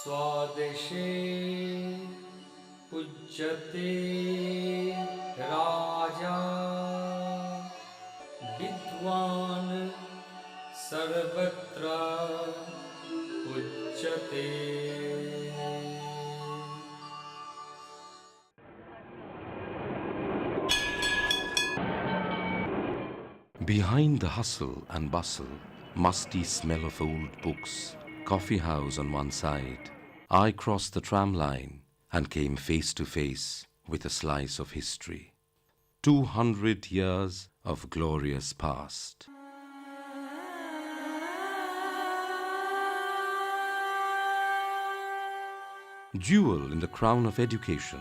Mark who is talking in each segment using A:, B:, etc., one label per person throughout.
A: स्वदेशे पूज्यते राजा विद्वान् सर्वत्र पूज्यते.
B: Behind the hustle and bustle, musty smell of old books, coffee house on one side, I crossed the tram line and came face to face with a slice of history. 200 years of glorious past. Jewel in the crown of education,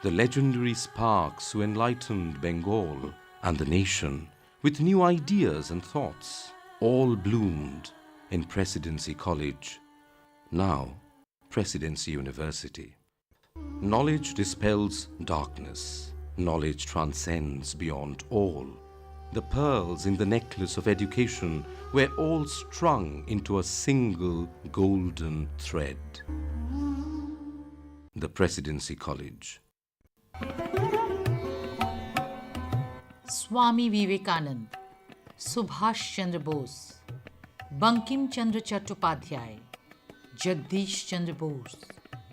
B: the legendary sparks who enlightened Bengal and the nation with new ideas and thoughts, all bloomed in Presidency College, now Presidency University. Knowledge dispels darkness. Knowledge transcends beyond all. The pearls in the necklace of education were all strung into a single golden thread. The Presidency College.
C: Swami Vivekanand, Subhash Chandra Bose, Bankim Chandra Chattopadhyay, Jagdish Chandra Bose,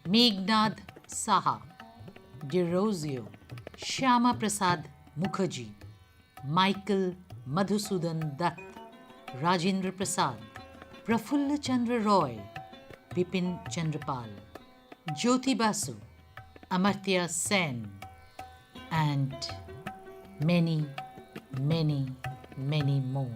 C: Meghnad Saha, Derozio, Shyama Prasad Mukherjee, Michael Madhusudan Dutt, Rajendra Prasad, Prafulla Chandra Roy, Bipin Chandrapal, Jyoti Basu, Amartya Sen, and many, many, many more.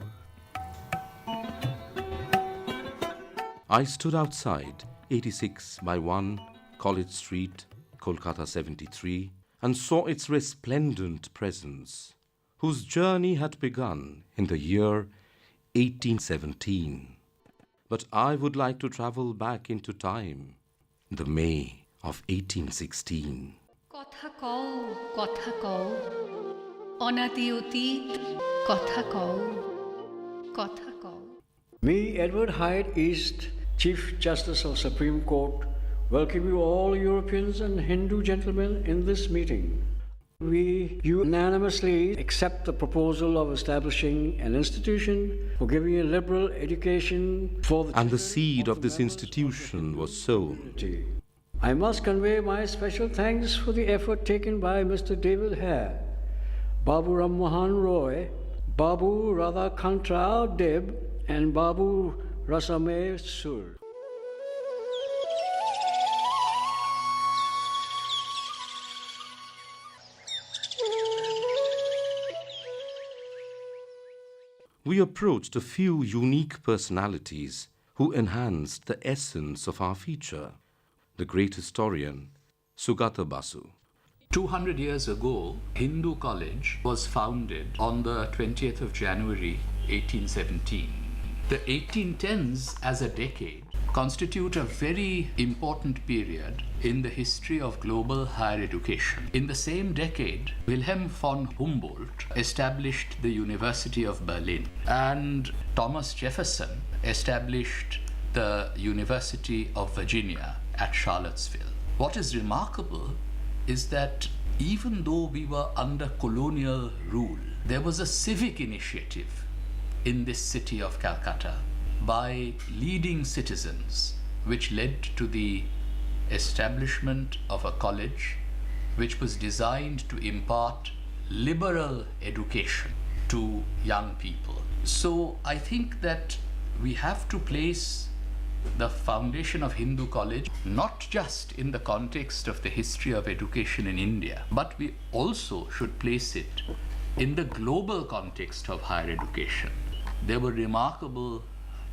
B: I stood outside 86 by 1 College Street, Kolkata 73, and saw its resplendent presence, whose journey had begun in the year 1817. But I would like to travel back into time, the May of 1816.
D: Kotha kau, kotha kau, onati otit, kotha kau, kotha kau.
E: Me, Edward Hyde East, Chief Justice of Supreme Court, welcome you all Europeans and Hindu gentlemen in this meeting. We unanimously accept the proposal of establishing an institution for giving a liberal education for the...
B: And the seed of this institution was sown.
E: I must convey my special thanks for the effort taken by Mr. David Hare, Babu Ram Mohan Roy, Babu Radhakantrao Deb, and Babu Rasame Sur.
B: We approached a few unique personalities who enhanced the essence of our feature. The great historian, Sugata Basu.
F: 200 years ago, Hindoo College was founded on the 20th of January, 1817. The 1810s as a decade constitute a very important period in the history of global higher education. In the same decade, Wilhelm von Humboldt established the University of Berlin, and Thomas Jefferson established the University of Virginia at Charlottesville. What is remarkable is that even though we were under colonial rule, there was a civic initiative in this city of Calcutta by leading citizens, which led to the establishment of a college which was designed to impart liberal education to young people. So I think that we have to place the foundation of Hindoo College not just in the context of the history of education in India, but we also should place it in the global context of higher education. There were remarkable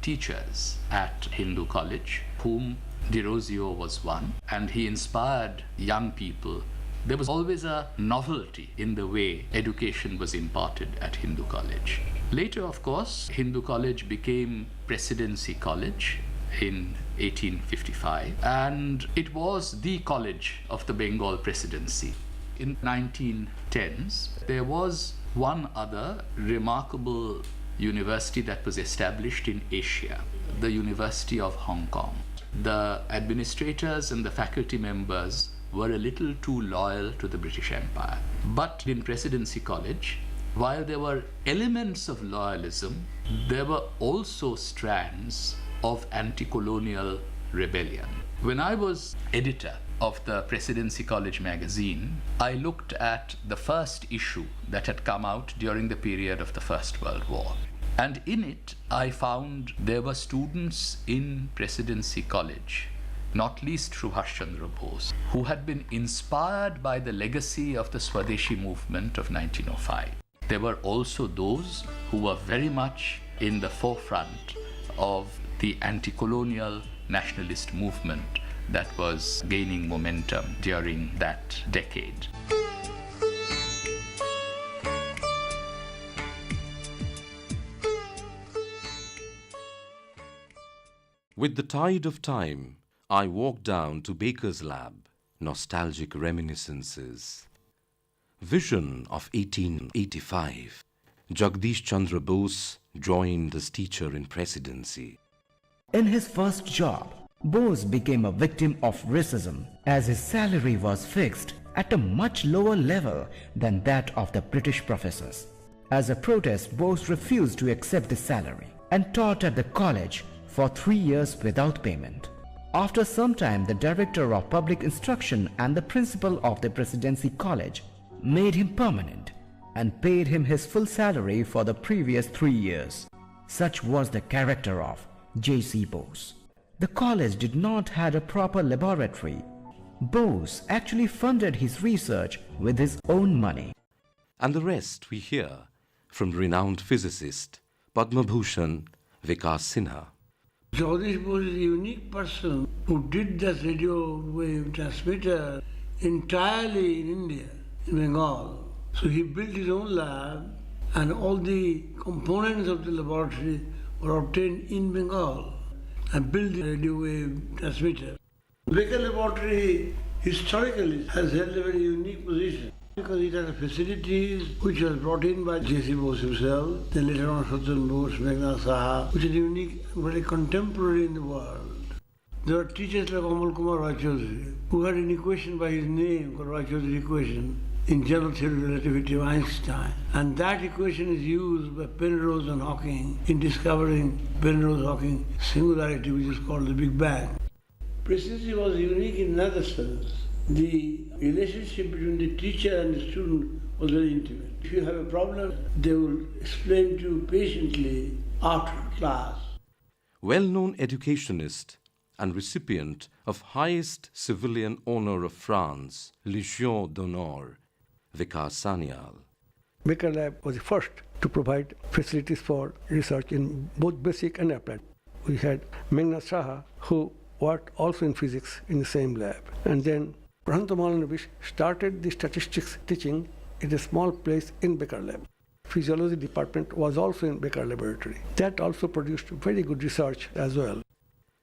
F: teachers at Hindoo College, whom Derozio was one, and he inspired young people. There was always a novelty in the way education was imparted at Hindoo College. Later, of course, Hindoo College became Presidency College in 1855, and it was the college of the Bengal Presidency. In 1910s, there was one other remarkable university that was established in Asia, the University of Hong Kong. the administrators and the faculty members were a little too loyal to the British Empire. But in Presidency College, while there were elements of loyalism, there were also strands of anti-colonial rebellion. When I was editor of the Presidency College magazine, I looked at the first issue that had come out during the period of the First World War. And in it, I found there were students in Presidency College, not least Subhash Chandra Bose, who had been inspired by the legacy of the Swadeshi movement of 1905. There were also those who were very much in the forefront of the anti-colonial nationalist movement that was gaining momentum during that decade.
B: With the tide of time, I walked down to Baker's Lab, nostalgic reminiscences. Vision of 1885. Jagdish Chandra Bose joined as teacher in Presidency.
A: In his first job, Bose became a victim of racism as his salary was fixed at a much lower level than that of the British professors. As a protest, Bose refused to accept the salary and taught at the college for 3 years without payment. After some time, the director of public instruction and the principal of the Presidency College made him permanent and paid him his full salary for the previous 3 years. Such was the character of J.C. Bose. The college did not have a proper laboratory. Bose actually funded his research with his own money.
B: And the rest we hear from renowned physicist Padma Bhushan Vikas Sinha.
G: Jagdish Bose is a unique person who did that radio wave transmitter entirely in India, in Bengal. So he built his own lab and all the components of the laboratory were obtained in Bengal and built the radio wave transmitter. Baker Laboratory historically has held a very unique position because it has facilities which was brought in by J.C. Bose himself, then later on Satyam Bose, Meghnad Saha, which is unique, very contemporary in the world. There are teachers like Amal Kumar Raychaudhuri, who had an equation by his name called Raychaudhuri equation in general theory of relativity of Einstein. And that equation is used by Penrose and Hawking in discovering Penrose-Hawking singularity, which is called the Big Bang. Presidency was unique in another sense. The relationship between the teacher and the student was very intimate. If you have a problem, they will explain to you patiently after class.
B: Well-known educationist and recipient of highest civilian honor of France, Légion d'honneur, Vikas Sanyal.
H: Baker Lab was the first to provide facilities for research in both basic and applied. We had Meghnad Saha, who worked also in physics in the same lab. And then Prahanta Malanavish started the statistics teaching in a small place in Baker Lab. Physiology department was also in Baker Laboratory. That also produced very good research as well.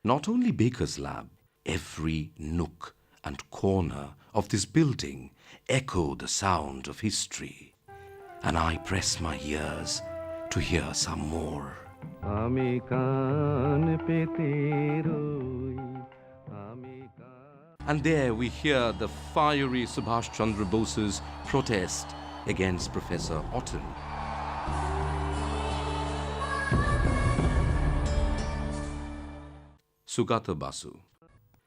B: Not only Baker's Lab, every nook and corner of this building echoed the sound of history. And I press my ears to hear some more. And there we hear the fiery Subhash Chandra Bose's protest against Professor Otten. Sugata Basu.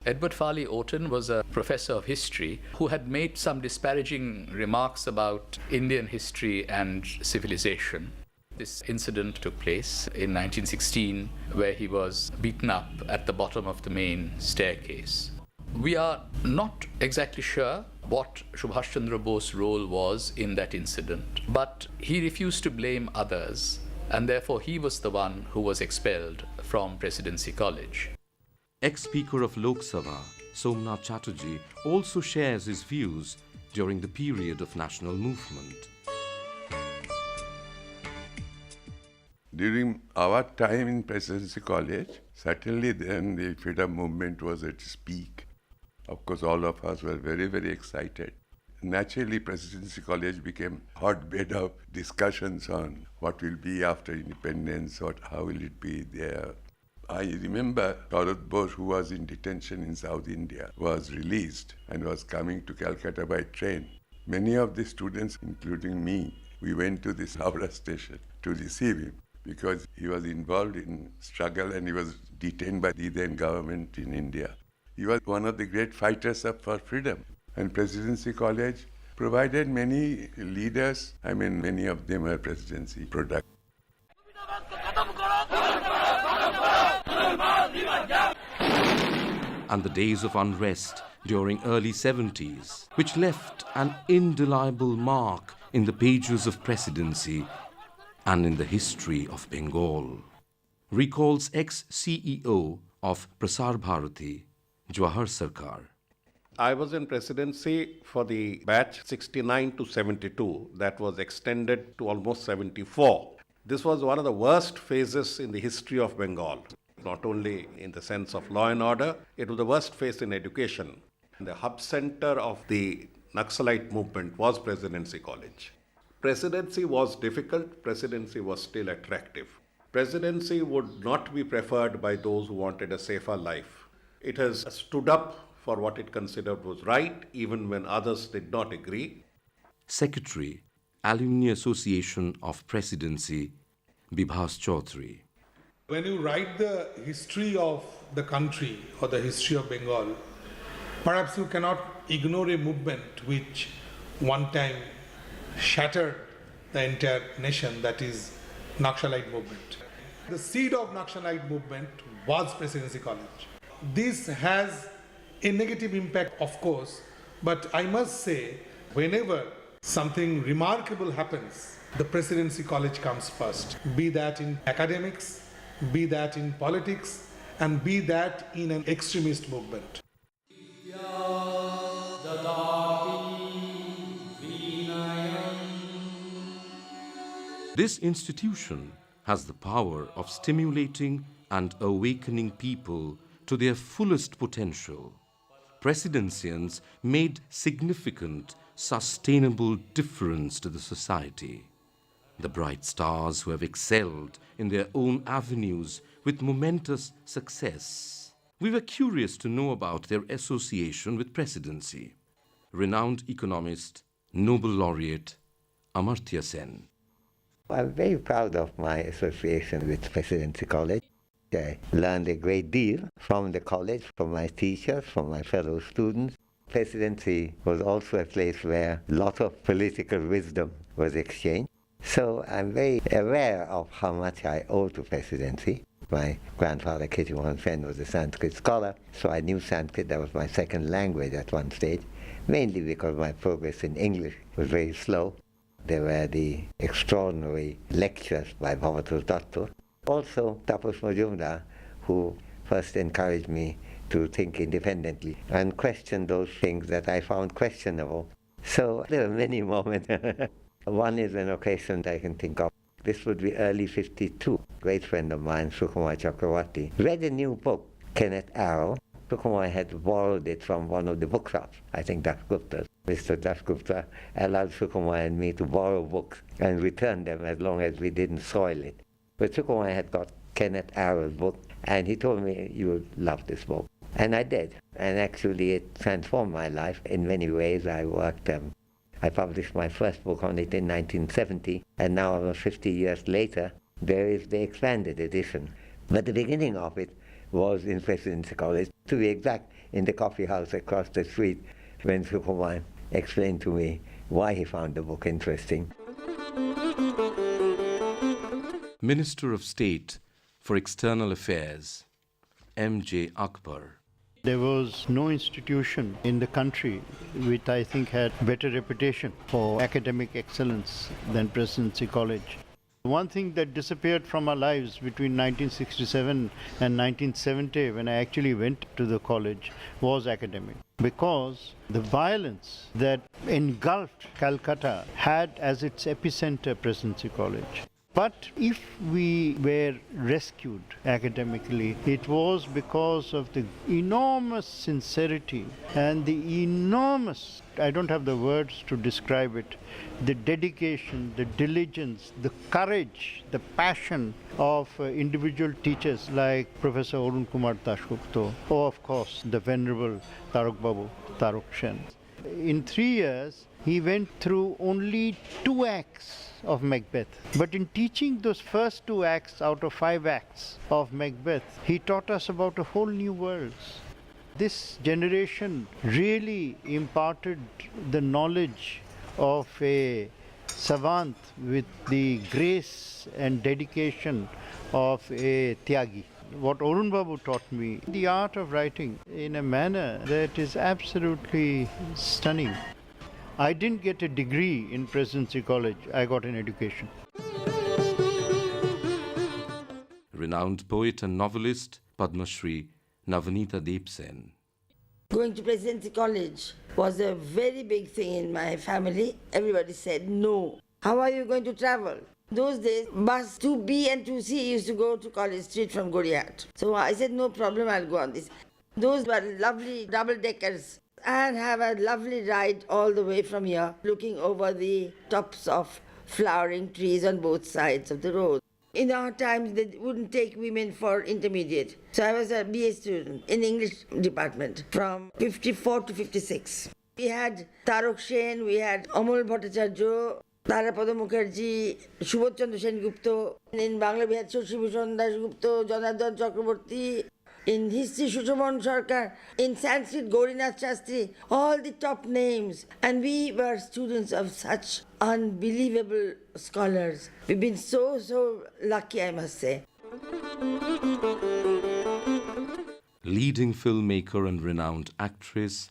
F: Edward Farley Otten was a professor of history who had made some disparaging remarks about Indian history and civilization. This incident took place in 1916, where he was beaten up at the bottom of the main staircase. We are not exactly sure what Subhash Chandra Bose's role was in that incident, but he refused to blame others, and therefore he was the one who was expelled from Presidency College.
B: Ex-Speaker of Lok Sabha, Somnath Chatterjee, also shares his views during the period of national movement.
I: During our time in Presidency College, certainly then the freedom movement was at its peak. Of course, all of us were very, very excited. Naturally, Presidency College became a hotbed of discussions on what will be after independence, how will it be there. I remember Tarat Bose, who was in detention in South India, was released and was coming to Calcutta by train. Many of the students, including me, we went to this Howrah station to receive him because he was involved in struggle and he was detained by the then government in India. He was one of the great fighters for freedom. And Presidency College provided many leaders. I mean, many of them are presidency products.
B: And the days of unrest during early 70s, which left an indelible mark in the pages of presidency and in the history of Bengal, recalls ex-CEO of Prasar Bharati, Jawahar Sarkar.
J: I was in presidency for the batch 69 to 72 that was extended to almost 74. This was one of the worst phases in the history of Bengal, not only in the sense of law and order, it was the worst phase in education. The hub center of the Naxalite movement was Presidency College. Presidency was difficult, presidency was still attractive. Presidency would not be preferred by those who wanted a safer life. It has stood up for what it considered was right, even when others did not agree.
B: Secretary, Alumni Association of Presidency, Bibhas Chaudhary.
K: When you write the history of the country or the history of Bengal, perhaps you cannot ignore a movement which one time shattered the entire nation, that is Naxalite movement. The seed of Naxalite movement was Presidency College. This has a negative impact, of course, but I must say, whenever something remarkable happens, the Presidency College comes first, be that in academics, be that in politics, and be that in an extremist movement.
B: This institution has the power of stimulating and awakening people to their fullest potential. Presidencians made significant, sustainable difference to the society. The bright stars who have excelled in their own avenues with momentous success. We were curious to know about their association with presidency. Renowned economist, Nobel laureate, Amartya Sen.
L: I'm very proud of my association with Presidency College. I learned a great deal from the college, from my teachers, from my fellow students. Presidency was also a place where a lot of political wisdom was exchanged. So I'm very aware of how much I owe to presidency. My grandfather, Ketumohan Sen, was a Sanskrit scholar, so I knew Sanskrit. That was my second language at one stage, mainly because my progress in English was very slow. There were the extraordinary lectures by Bhavatos Datta. Also, Tapas Majumdar, who first encouraged me to think independently and question those things that I found questionable. So there are many moments. One is an occasion that I can think of. This would be early 52. A great friend of mine, Sukumar Chakravarti, read a new book, Kenneth Arrow. Sukumar had borrowed it from one of the bookshops, I think Dasgupta's. Mr. Dasgupta allowed Sukumar and me to borrow books and return them as long as we didn't soil it. But Sukumar had got Kenneth Arrow's book, and he told me, you would love this book. And I did. And actually it transformed my life in many ways. I published my first book on it in 1970, and now almost 50 years later, there is the expanded edition. But the beginning of it was in Presidency College, to be exact, in the coffee house across the street, when Sukumar explained to me why he found the book interesting.
B: Minister of State for External Affairs, M.J. Akbar.
M: There was no institution in the country which I think had better reputation for academic excellence than Presidency College. One thing that disappeared from our lives between 1967 and 1970, when I actually went to the college, was academic. Because the violence that engulfed Calcutta had as its epicenter Presidency College. But if we were rescued academically, it was because of the enormous sincerity and the enormous, I don't have the words to describe it, the dedication, the diligence, the courage, the passion of individual teachers like Professor Arun Kumar Dasgupta, or of course the Venerable Tarok Babu, Tarok Sen. In 3 years, he went through only 2 acts of Macbeth. But in teaching those first 2 acts out of 5 acts of Macbeth, he taught us about a whole new world. This generation really imparted the knowledge of a savant with the grace and dedication of a Tyagi. What Arun Babu taught me, the art of writing in a manner that is absolutely stunning. I didn't get a degree in Presidency College, I got an education.
B: Renowned poet and novelist Padma Shri Navanita Debsen.
N: Going to Presidency College was a very big thing in my family. Everybody said, no. How are you going to travel? Those days, bus 2B and 2C used to go to College Street from Gorihat. So I said, no problem, I'll go on this. Those were lovely double-deckers. And have a lovely ride all the way from here, looking over the tops of flowering trees on both sides of the road. In our times, they wouldn't take women for intermediate. So I was a BA student in English department from 54 to 56. We had Tarok Sen, we had Amol Bhattacharya, Tarapada Mukherjee, Subodh Chandra Sen-Gupta. In Bangla, we had Shashi Bhushan Das Gupta, Janardhan Chakraborty. In history, Sushaman Sarkar, in Sanskrit, Gaurinath Shastri, all the top names. And we were students of such unbelievable scholars. We've been so lucky, I must say.
B: Leading filmmaker and renowned actress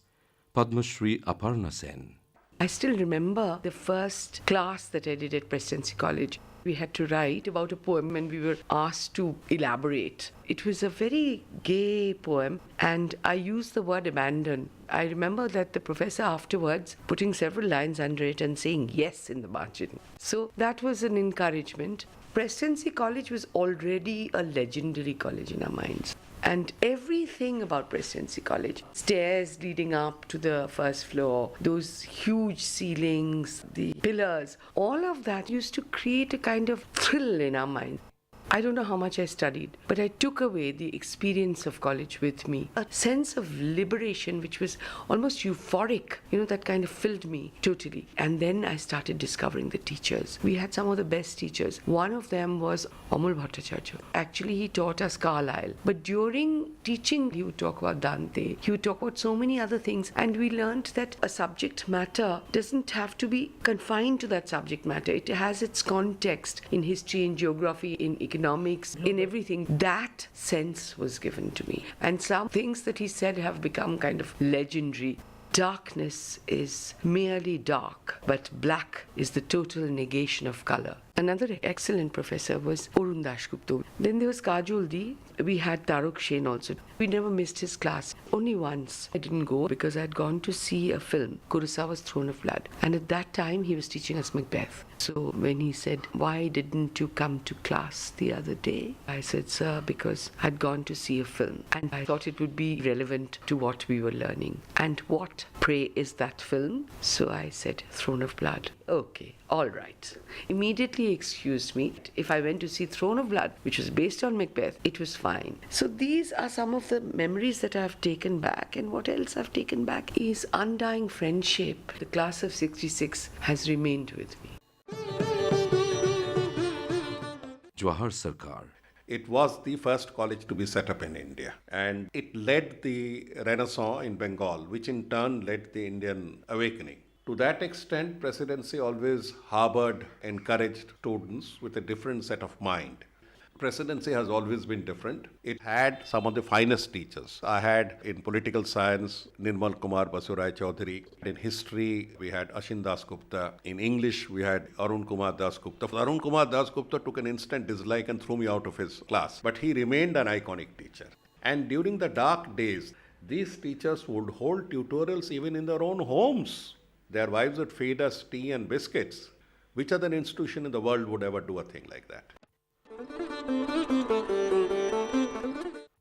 B: Padma Shri Aparna Sen.
O: I still remember the first class that I did at Presidency College. We had to write about a poem and we were asked to elaborate. It was a very gay poem and I used the word abandon. I remember that the professor afterwards putting several lines under it and saying yes in the margin. So that was an encouragement. Presidency College was already a legendary college in our minds. And everything about Presidency College, stairs leading up to the first floor, those huge ceilings, the pillars, all of that used to create a kind of thrill in our mind. I don't know how much I studied, but I took away the experience of college with me. A sense of liberation which was almost euphoric, that kind of filled me totally. And then I started discovering the teachers. We had some of the best teachers. One of them was Amol Bhattacharya. Actually, he taught us Carlyle. But during teaching, he would talk about Dante. He would talk about so many other things. And we learned that a subject matter doesn't have to be confined to that subject matter. It has its context in history, in geography, in economics, in everything. That sense was given to me. And some things that he said have become kind of legendary. Darkness is merely dark, but black is the total negation of color. Another excellent professor was Arun Dasgupta. Then there was Kajol Di. We had Tarok Sen also. We never missed his class. Only once I didn't go because I had gone to see a film, Kurosawa's Throne of Blood. And at that time he was teaching us Macbeth. So when he said, "Why didn't you come to class the other day?" I said, "Sir, because I'd gone to see a film and I thought it would be relevant to what we were learning." "And what, pray, is that film?" So I said, "Throne of Blood." "Okay, all right." Immediately excused me. If I went to see Throne of Blood, which was based on Macbeth, it was fine. So these are some of the memories that I've taken back. And what else I've taken back is undying friendship. The class of 66 has remained with me.
B: Jawahar Sarkar.
J: It was the first college to be set up in India, and it led the Renaissance in Bengal, which in turn led the Indian awakening. To that extent, Presidency always harbored, encouraged students with a different set of mind. Presidency has always been different. It had some of the finest teachers. I had in political science Nirmal Kumar Basurai Chaudhary. In history, we had Ashin Das Gupta. In English, we had Arun Kumar Das Gupta. Arun Kumar Das Gupta took an instant dislike and threw me out of his class. But he remained an iconic teacher. And during the dark days, these teachers would hold tutorials even in their own homes. Their wives would feed us tea and biscuits. Which other institution in the world would ever do a thing like that?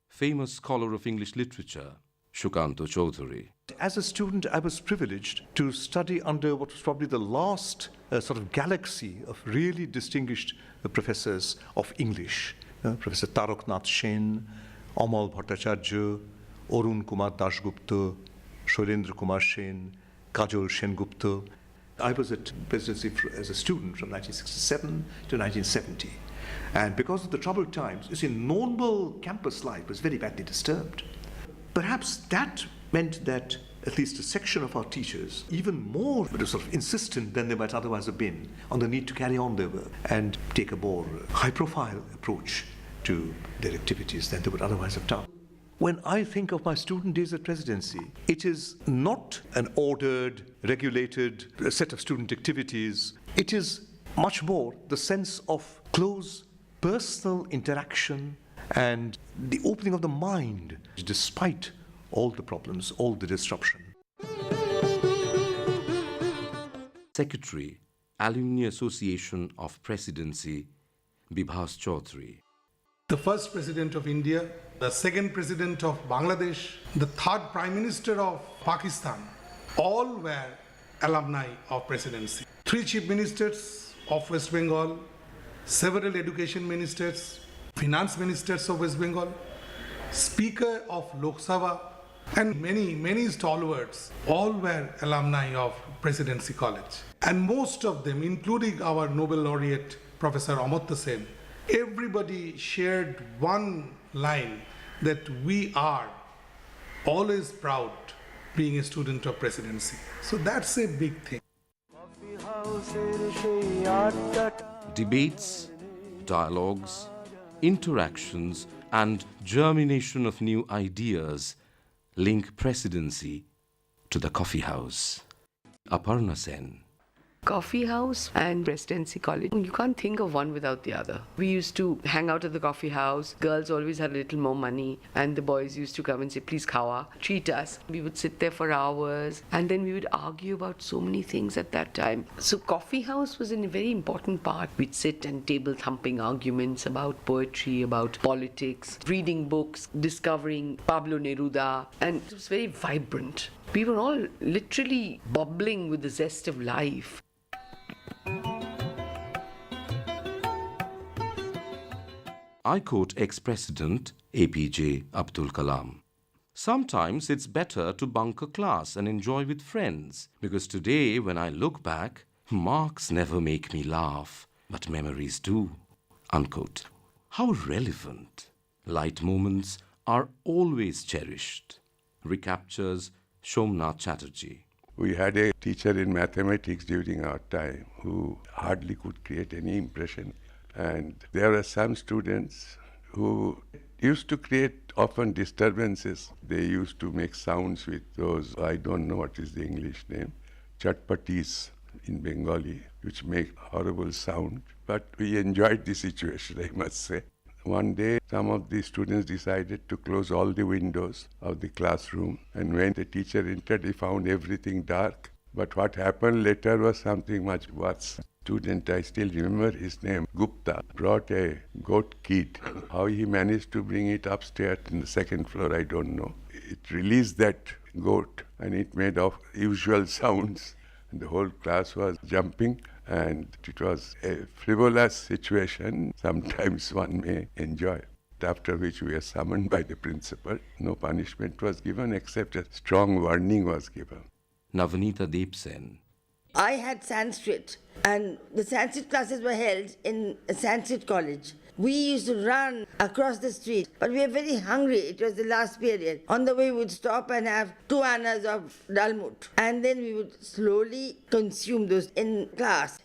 B: Famous scholar of English literature, Shukanto Chaudhary.
P: As a student, I was privileged to study under what was probably the last sort of galaxy of really distinguished professors of English. Professor Taraknath Sen, Amal Bhattacharya, Arun Kumar Dasgupta, Shailendra Kumar Sen, Kajol Sengupta. I was at Presidency as a student from 1967 to 1970. And because of the troubled times, you see, normal campus life was very badly disturbed. Perhaps that meant that at least a section of our teachers, even more sort of insistent than they might otherwise have been, on the need to carry on their work and take a more high-profile approach to their activities than they would otherwise have done. When I think of my student days at Presidency, it is not an ordered, regulated set of student activities. It is much more the sense of close personal interaction and the opening of the mind, despite all the problems, all the disruption.
B: Secretary, Alumni Association of Presidency, Bibhas Chaudhary.
K: The first President of India, the second President of Bangladesh, the third Prime Minister of Pakistan, all were alumni of Presidency. 3 Chief Ministers of West Bengal, several Education Ministers, Finance Ministers of West Bengal, Speaker of Lok Sabha, and many stalwarts, all were alumni of Presidency College. And most of them, including our Nobel laureate, Professor Amartya Sen, everybody shared one line that we are always proud being a student of Presidency. So that's a big thing.
B: Debates, dialogues, interactions, and germination of new ideas link Presidency to the coffee house. Aparna Sen.
O: Coffee house and Presidency College, you can't think of one without the other. We used to hang out at the coffee house. Girls always had a little more money, and the boys used to come and say, please khawa, treat us. We would sit there for hours, and then we would argue about so many things at that time. So coffee house was a very important part. We'd sit and table thumping arguments about poetry, about politics, reading books, discovering Pablo Neruda, and it was very vibrant. We were all literally bubbling with the zest of life.
B: I quote ex-President APJ Abdul Kalam. Sometimes it's better to bunk a class and enjoy with friends, because today when I look back, marks never make me laugh, but memories do. Unquote. How relevant. Light moments are always cherished. Recaptures Somnath Chatterjee.
I: We had a teacher in mathematics during our time who hardly could create any impression. And there were some students who used to create often disturbances. They used to make sounds with those, I don't know what is the English name, chatpatis in Bengali, which make horrible sound. But we enjoyed the situation, I must say. One day, some of the students decided to close all the windows of the classroom. And when the teacher entered, he found everything dark. But what happened later was something much worse. Student, I still remember his name, Gupta, brought a goat kid. How he managed to bring it upstairs in the second floor, I don't know. It released that goat and it made usual sounds. And the whole class was jumping. And it was a frivolous situation. Sometimes one may enjoy. After which we were summoned by the principal. No punishment was given except a strong warning was given.
B: Navneeta Debsen.
N: I had Sanskrit, and the Sanskrit classes were held in Sanskrit College. We used to run across the street, but we were very hungry. It was the last period. On the way, we would stop and have 2 annas of dalmut, and then we would slowly consume those in class.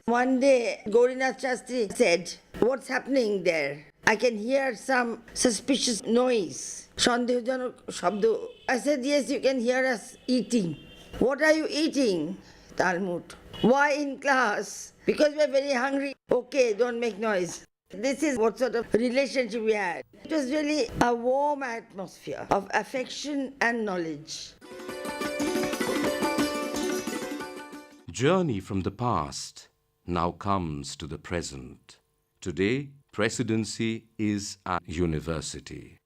N: One day, Gaurinath Shastri said, "What's happening there? I can hear some suspicious noise." Shandehojanok shabdo. I said, "Yes, you can hear us eating." "What are you eating?" "Dalmut." "Why in class?" "Because we're very hungry." "Okay, don't make noise." This is what sort of relationship we had. It was really a warm atmosphere of affection and knowledge.
B: Journey from the past, now comes to the present. Today, Presidency is a university.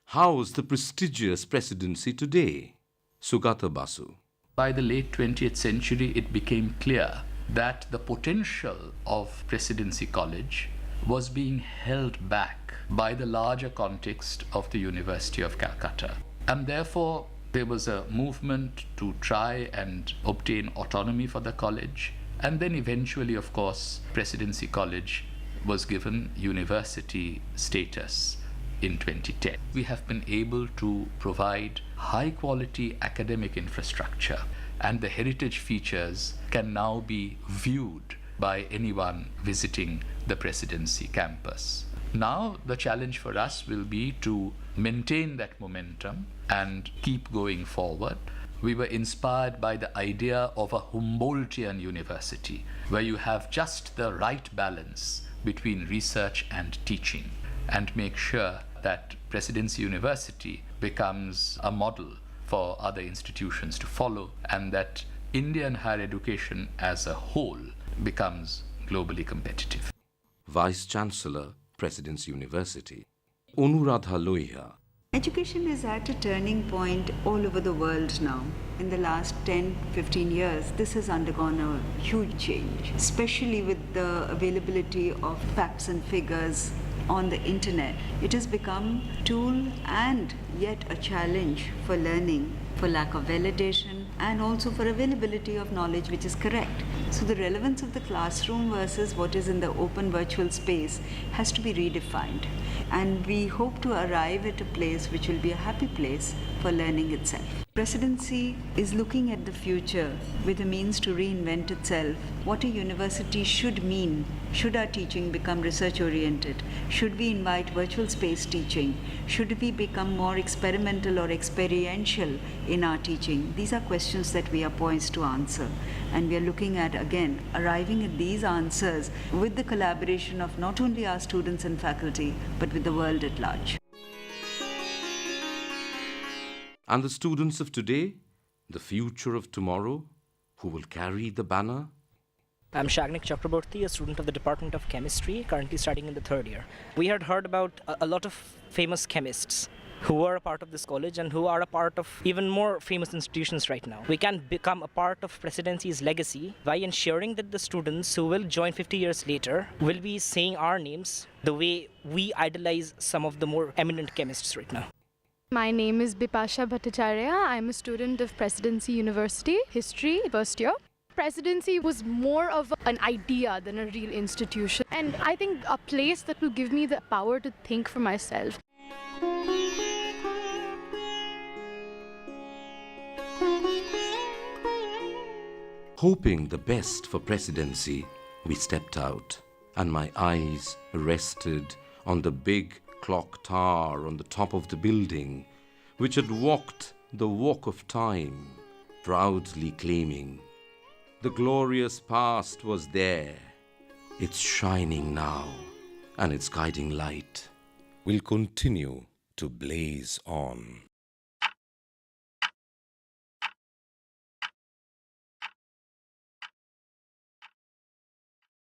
B: How's the prestigious presidency today? Sugata Basu.
F: By the late 20th century, it became clear that the potential of Presidency College was being held back by the larger context of the University of Calcutta. And therefore, there was a movement to try and obtain autonomy for the college. And then eventually, of course, Presidency College was given university status in 2010. We have been able to provide high-quality academic infrastructure, and the heritage features can now be viewed by anyone visiting the Presidency campus. Now, the challenge for us will be to maintain that momentum and keep going forward. We were inspired by the idea of a Humboldtian university, where you have just the right balance between research and teaching, and make sure that Presidency University becomes a model for other institutions to follow, and that Indian higher education as a whole becomes globally competitive.
B: Vice Chancellor, Presidency University. Anuradha Lohiya.
Q: Education is at a turning point all over the world now. In the last 10-15 years, this has undergone a huge change, especially with the availability of facts and figures on the internet. It has become a tool and yet a challenge for learning, for lack of validation, and also for availability of knowledge which is correct. So the relevance of the classroom versus what is in the open virtual space has to be redefined. And we hope to arrive at a place which will be a happy place for learning itself. Presidency is looking at the future with a means to reinvent itself. What a university should mean. Should our teaching become research oriented? Should we invite virtual space teaching? Should we become more experimental or experiential in our teaching? These are questions that we are poised to answer. And we are looking at, again, arriving at these answers with the collaboration of not only our students and faculty, but with the world at large.
B: And the students of today, the future of tomorrow, who will carry the banner?
R: I'm Shagnik Chakraborty, a student of the Department of Chemistry, currently studying in the third year. We had heard about a lot of famous chemists who are a part of this college and who are a part of even more famous institutions right now. We can become a part of Presidency's legacy by ensuring that the students who will join 50 years later will be saying our names the way we idolize some of the more eminent chemists right now.
S: My name is Bipasha Bhattacharya. I'm a student of Presidency University, History, first year. Presidency was more of an idea than a real institution, and I think a place that will give me the power to think for myself.
B: Hoping the best for Presidency, we stepped out, and my eyes rested on the big clock tower on the top of the building, which had walked the walk of time, proudly claiming the glorious past was there. It's shining now, and its guiding light will continue to blaze on.